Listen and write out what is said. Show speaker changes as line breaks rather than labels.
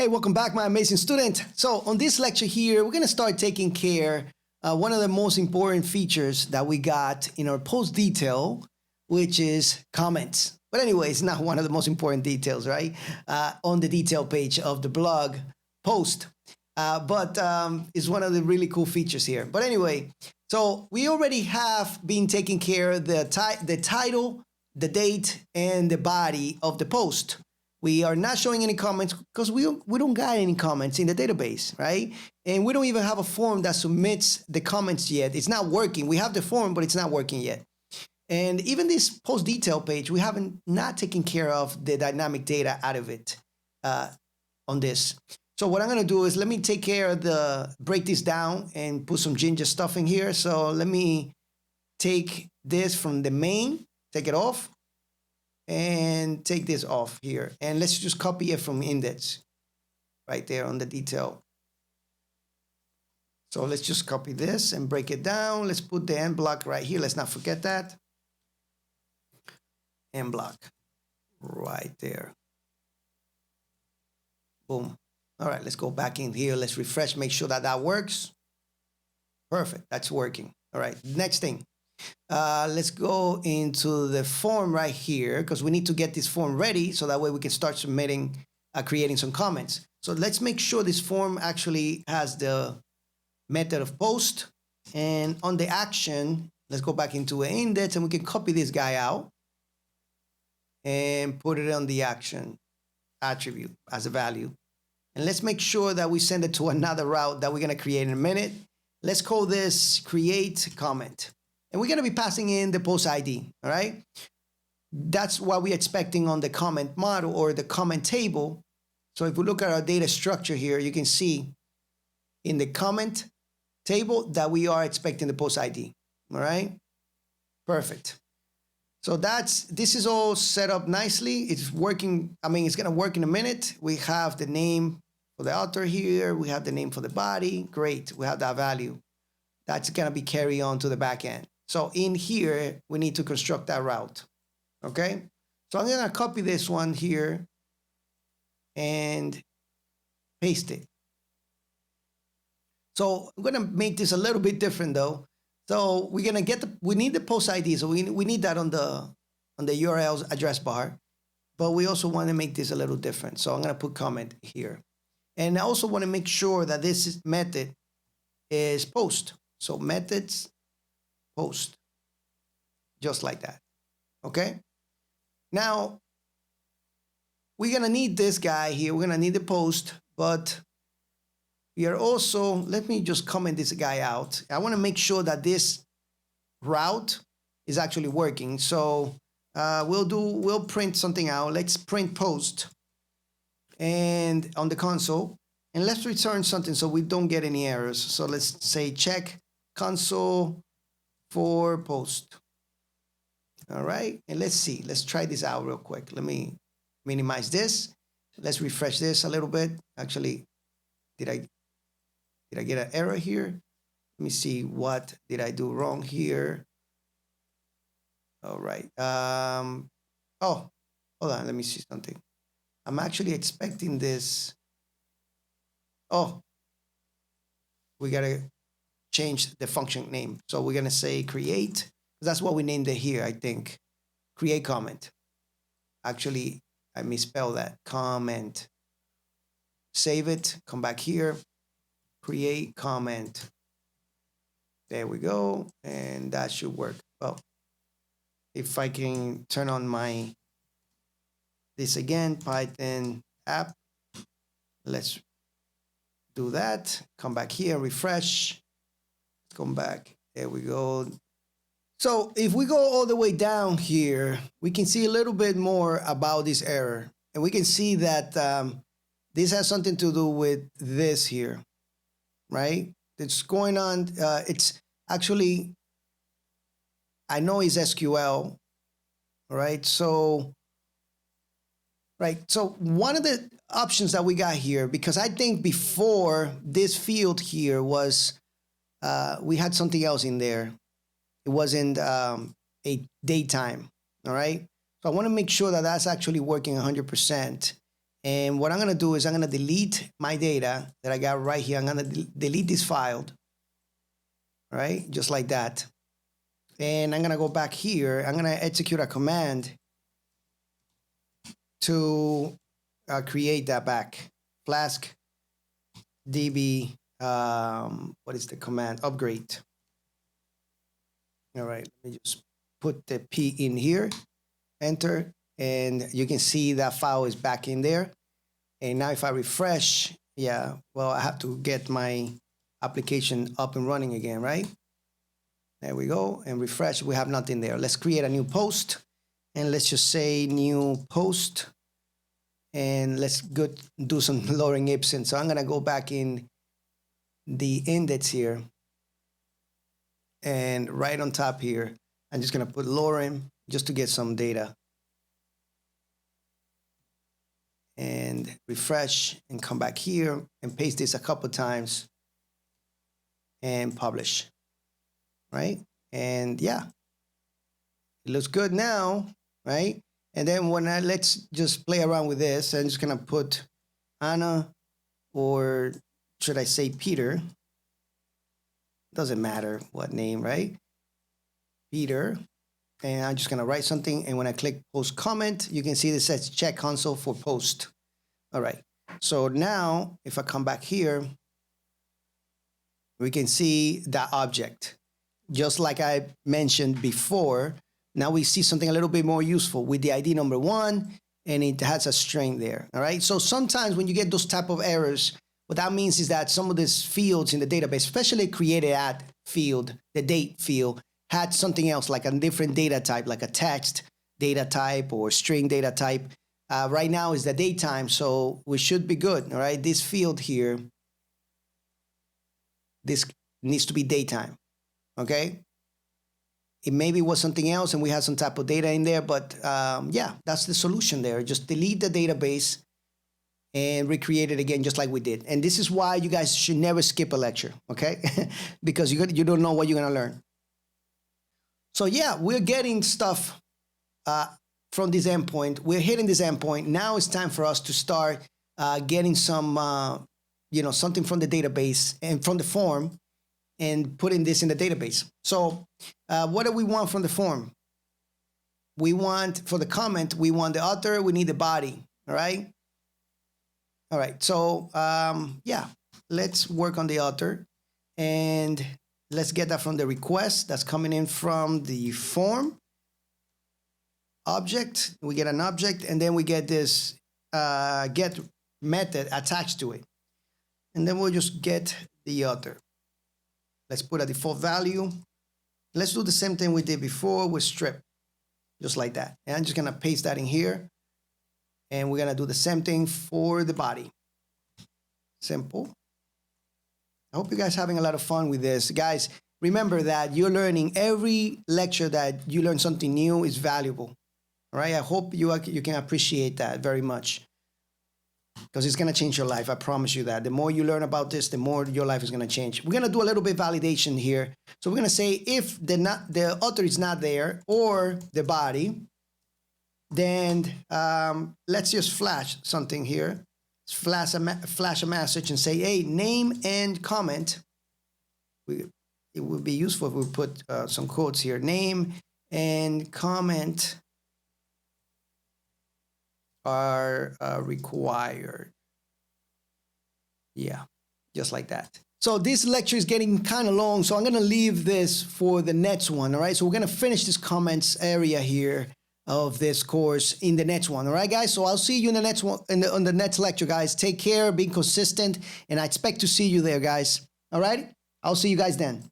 Hey, welcome back, my amazing student. So on this lecture here, we're going to start taking care one of the most important features that we got in our post detail, which is comments. But anyway, it's not one of the most important details, right? On the detail page of the blog post. But it's one of the really cool features here. But anyway, so we already have been taking care of the title, the date, and the body of the post. We are not showing any comments because we don't got any comments in the database, right? And we don't even have a form that submits the comments yet. It's not working. We have the form, but it's not working yet. And even this post detail page, we haven't not taken care of the dynamic data out of it on this. So what I'm going to do is let me take care of break this down and put some ginger stuff in here. So let me take this from the main, take it off, and take this off here. And let's just copy it from index right there on the detail. So let's just copy this and break it down. Let's put the end block right here. Let's not forget that. End block right there. Boom. All right, let's go back in here. Let's refresh, make sure that that works. Perfect, that's working. All right, next thing. Let's go into the form right here because we need to get this form ready so that way we can start submitting, creating some comments. So let's make sure this form actually has the method of post. And on the action, let's go back into an index and we can copy this guy out and put it on the action attribute as a value. And let's make sure that we send it to another route that we're going to create in a minute. Let's call this create comment. And we're going to be passing in the post ID, all right? That's what we're expecting on the comment model or the comment table. So if we look at our data structure here, you can see in the comment table that we are expecting the post ID, all right? Perfect. So this is all set up nicely. It's working. I mean, it's going to work in a minute. We have the name for the author here. We have the name for the body. Great. We have that value. That's going to be carried on to the back end. So in here, we need to construct that route. Okay. So I'm going to copy this one here and paste it. So I'm going to make this a little bit different though. So we're going to we need the post ID. So we need that on the URL's address bar, but we also want to make this a little different. So I'm going to put comment here. And I also want to make sure that this method is post. So methods post, just like that. Okay. Now we're going to need this guy here. We're going to need the post, but we are also, let me just comment this guy out. I want to make sure that this route is actually working. So we'll print something out. Let's print post and on the console, and let's return something so we don't get any errors. So let's say check console for post. All right, and let's see. Let's try this out real quick. Let me minimize this. Let's refresh this a little bit. Actually, did I get an error here? Let me see, what did I do wrong here? All right. Oh, hold on. Let me see something. I'm actually expecting this. Oh, we got to change the function name. So we're going to say create. That's what we named it here, I think. Create comment. Actually, I misspelled that. Comment. Save it. Come back here. Create comment. There we go. And that should work. Well, if I can turn on this again, Python app. Let's do that. Come back here, refresh. Come back. There we go. So if we go all the way down here, we can see a little bit more about this error. And we can see that this has something to do with this here. Right? It's going on. It's actually, I know it's SQL, right? So, one of the options that we got here, because I think before this field here was, we had something else in there. It wasn't a daytime, all right? So I want to make sure that that's actually working 100%. And what I'm going to do is I'm going to delete my data that I got right here. I'm going to delete this file, right? Just like that. And I'm going to go back here. I'm going to execute a command to create that back. Flask db, what is the command? Upgrade. All right, let me just put the P in here, enter, and you can see that file is back in there. And now if I refresh, yeah, well, I have to get my application up and running again, right? There we go, and refresh, we have nothing there. Let's create a new post, and let's just say new post, and let's do some lorem ipsum. So I'm gonna go back in the index here, and right on top here, I'm just gonna put lorem just to get some data. And refresh and come back here and paste this a couple times and publish, right? And yeah, it looks good now, right? And then let's just play around with this. I'm just gonna put Anna, or should I say Peter? Doesn't matter what name, right? Peter. And I'm just gonna write something, and when I click post comment, you can see this says check console for post. All right, so now if I come back here, we can see that object. Just like I mentioned before, now we see something a little bit more useful with the ID number 1, and it has a string there. All right, so sometimes when you get those type of errors, what that means is that some of these fields in the database, especially created at field, the date field, had something else like a different data type, like a text data type or string data type. Right now is the datetime, so we should be good. All right, this field here, this needs to be datetime. Okay, it maybe was something else and we had some type of data in there, but yeah, that's the solution there. Just delete the database and recreate it again, just like we did. And this is why you guys should never skip a lecture, okay? Because you don't know what you're gonna learn. So yeah, we're getting stuff from this endpoint. We're hitting this endpoint. Now it's time for us to start getting some, something from the database and from the form, and putting this in the database. So what do we want from the form? We want, for the comment, we want the author, we need the body, all right? All right, so yeah, let's work on the author, and let's get that from the request that's coming in from the form object. We get an object, and then we get this get method attached to it. And then we'll just get the author. Let's put a default value. Let's do the same thing we did before with strip, just like that. And I'm just gonna paste that in here. And we're gonna do the same thing for the body. Simple. I hope you guys are having a lot of fun with this. Guys, remember that you're learning, every lecture that you learn something new is valuable. All right, I hope you can appreciate that very much, because it's gonna change your life. I promise you that. The more you learn about this, the more your life is gonna change. We're gonna do a little bit of validation here. So we're gonna say if the author is not there, or the body, then let's just flash something here. Flash a message and say, hey, name and comment. It would be useful if we put some quotes here. Name and comment are required. Yeah, just like that. So this lecture is getting kind of long, so I'm gonna leave this for the next one, all right? So we're gonna finish this comments area here of this course in the next one, all right, guys? So I'll see you in the next one, on the next lecture, guys. Take care, be consistent, and I expect to see you there, guys. All right? I'll see you guys then.